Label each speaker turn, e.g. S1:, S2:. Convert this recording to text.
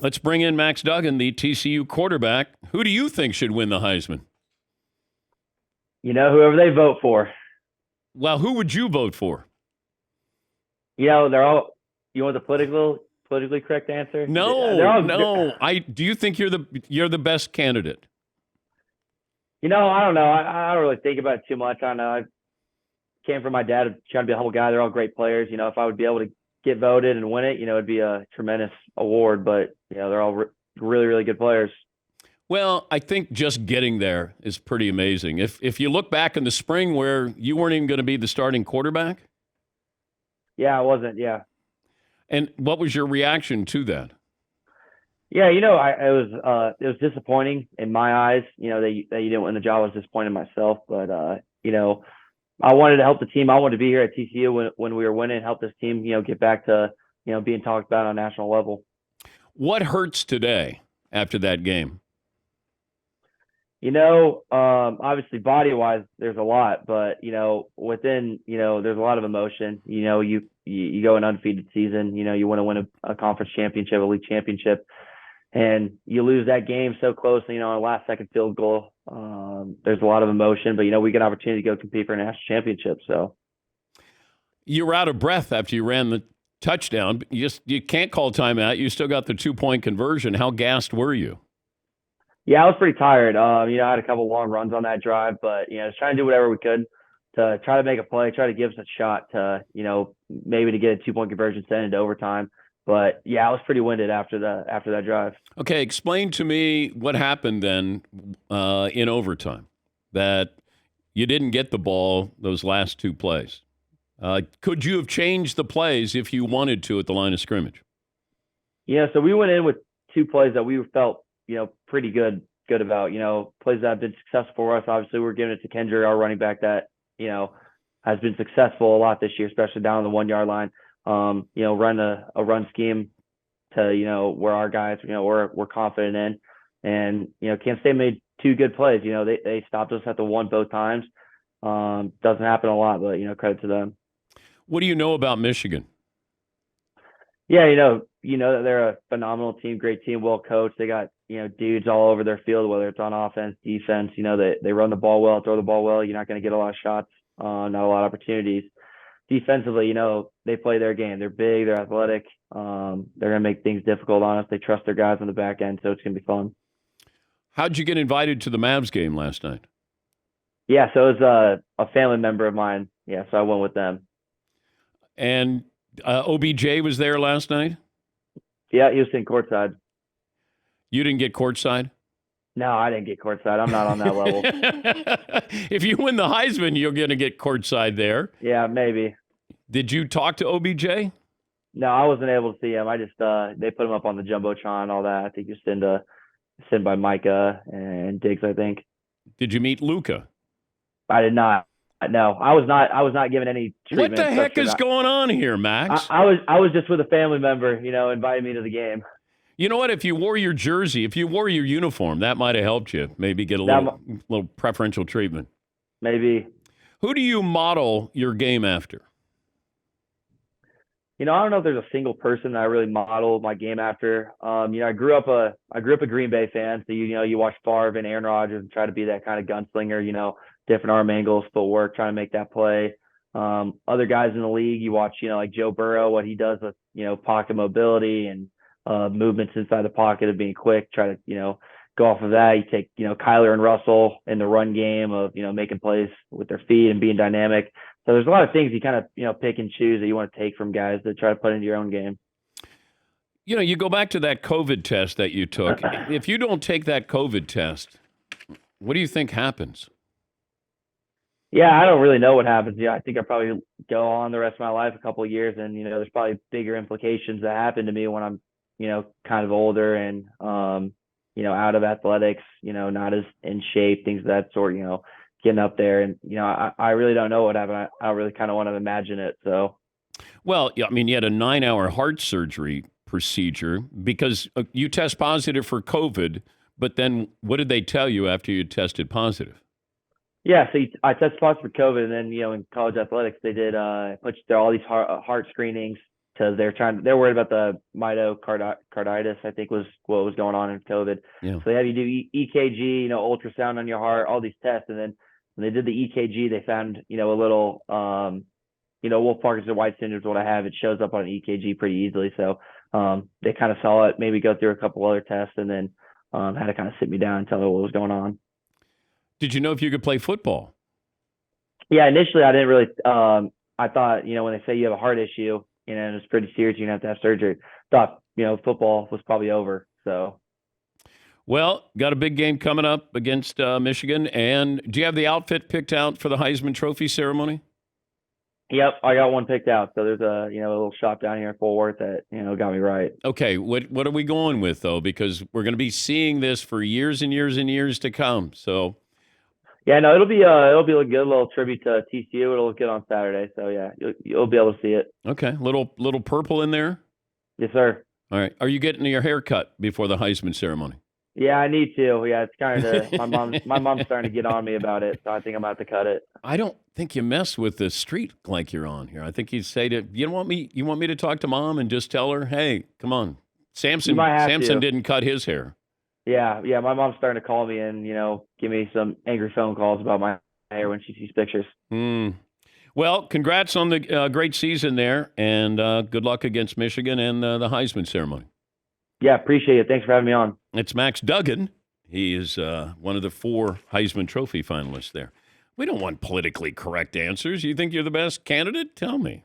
S1: Let's bring in Max Duggan, the TCU quarterback. Who do you think should win the Heisman?
S2: Whoever they vote for.
S1: Well, who would you vote for?
S2: They're all. You want the politically correct answer?
S1: No. Do you think you're the best candidate?
S2: I don't know. I don't really think about it too much. I don't know. I came from my dad trying to be a humble guy. They're all great players. If I would be able to get voted and win it, it'd be a tremendous award. But they're all really, really good players.
S1: Well, I think just getting there is pretty amazing. If you look back in the spring where you weren't even going to be the starting quarterback.
S2: Yeah, I wasn't. Yeah.
S1: And what was your reaction to that?
S2: Yeah, it was disappointing in my eyes. That you didn't win the job. I was disappointed in myself, but I wanted to help the team. I wanted to be here at TCU when we were winning, help this team, get back to being talked about on a national level.
S1: What hurts today after that game?
S2: Obviously body wise, there's a lot, but within, there's a lot of emotion. You go an undefeated season. You want to win a conference championship, a league championship, and you lose that game so close. On a last second field goal. There's a lot of emotion, but we get an opportunity to go compete for a national championship. So
S1: you were out of breath after you ran the touchdown. You can't call timeout. You still got the 2-point conversion. How gassed were you?
S2: Yeah, I was pretty tired. I had a couple long runs on that drive, but just trying to do whatever we could to try to make a play, try to give us a shot to maybe to get a 2-point conversion, send into overtime. But yeah, I was pretty winded after that drive.
S1: Okay, explain to me what happened then in overtime that you didn't get the ball those last 2 plays. Could you have changed the plays if you wanted to at the line of scrimmage?
S2: Yeah, so we went in with 2 plays that we felt pretty good about. Plays that have been successful for us. Obviously, we're giving it to Kendra, our running back that has been successful a lot this year, especially down on the 1-yard line. Run a run scheme to, where our guys, we're confident in. And, Kansas State made 2 good plays. They stopped us at the 1 both times. Doesn't happen a lot, but, credit to them.
S1: What do you know about Michigan?
S2: Yeah, that they're a phenomenal team, great team, well coached. They got, dudes all over their field, whether it's on offense, defense. They run the ball well, throw the ball well. You're not going to get a lot of shots, not a lot of opportunities. Defensively, they play their game. They're big, they're athletic. They're going to make things difficult on us. They trust their guys on the back end, so it's going to be fun.
S1: How'd you get invited to the Mavs game last night?
S2: Yeah, so it was a family member of mine. Yeah, so I went with them.
S1: And OBJ was there last night?
S2: Yeah, he was sitting courtside.
S1: You didn't get courtside?
S2: No, I didn't get courtside. I'm not on that level.
S1: If you win the Heisman, you're going to get courtside there.
S2: Yeah, maybe.
S1: Did you talk to OBJ?
S2: No, I wasn't able to see him. I just they put him up on the jumbotron, all that. I think he was sent by Micah and Diggs, I think.
S1: Did you meet Luka?
S2: I did not. No, I was not given any treatment.
S1: What the heck is going on here, Max?
S2: I was just with a family member, invited me to the game.
S1: You know what? If you wore your jersey, if you wore your uniform, that might have helped you. Maybe get a little preferential treatment.
S2: Maybe.
S1: Who do you model your game after?
S2: I don't know if there's a single person that I really model my game after. I grew up a Green Bay fan, so you watch Favre and Aaron Rodgers and try to be that kind of gunslinger. Different arm angles, footwork, trying to make that play. Other guys in the league, you watch, like Joe Burrow, what he does with pocket mobility and movements inside the pocket of being quick. Try to go off of that. You take Kyler and Russell in the run game of making plays with their feet and being dynamic. So there's a lot of things you kind of pick and choose that you want to take from guys to try to put into your own game.
S1: You go back to that COVID test that you took. If you don't take that COVID test, what do you think happens?
S2: Yeah, I don't really know what happens. I think I'll probably go on the rest of my life, a couple of years, and there's probably bigger implications that happen to me when I'm kind of older and out of athletics, not as in shape, things of that sort, getting up there. And I really don't know what happened. I don't really kind of want to imagine it. So,
S1: well, I mean, you had a 9-hour heart surgery procedure because you test positive for COVID, but then what did they tell you after you tested positive?
S2: Yeah, so I tested positive for COVID, and then in college athletics they did put you through all these heart screenings because they're worried about the myocarditis, I think was what was going on in COVID.
S1: Yeah.
S2: So they have you do EKG, ultrasound on your heart, all these tests, and then when they did the EKG, they found a little Wolff Parkinson White syndrome is what I have. It shows up on an EKG pretty easily. So they kind of saw it, maybe go through a couple other tests, and then had to kind of sit me down and tell me what was going on.
S1: Did you know if you could play football?
S2: Yeah, initially I didn't really. I thought, when they say you have a heart issue, and it's pretty serious, you're gonna have to have surgery. Thought, football was probably over. So.
S1: Well, got a big game coming up against Michigan, and do you have the outfit picked out for the Heisman Trophy ceremony?
S2: Yep, I got one picked out. So there's a little shop down here in Fort Worth that got me right.
S1: Okay, what are we going with though? Because we're going to be seeing this for years and years and years to come. So.
S2: Yeah, no, it'll be a good little tribute to TCU. It'll look good on Saturday. So yeah, you'll be able to see it.
S1: Okay, little purple in there.
S2: Yes, sir.
S1: All right. Are you getting your hair cut before the Heisman ceremony?
S2: Yeah, I need to. Yeah, it's kind of my mom's starting to get on me about it, so I think I'm about to cut it.
S1: I don't think you mess with the street like you're on here. I think you say you want me to talk to mom and just tell her, hey, come on, Samson didn't cut his hair.
S2: Yeah, my mom's starting to call me and give me some angry phone calls about my hair when she sees pictures.
S1: Well, congrats on the great season there, and good luck against Michigan and the Heisman ceremony.
S2: Yeah, appreciate it. Thanks for having me on.
S1: It's Max Duggan. He is one of the 4 Heisman Trophy finalists there. We don't want politically correct answers. You think you're the best candidate? Tell me.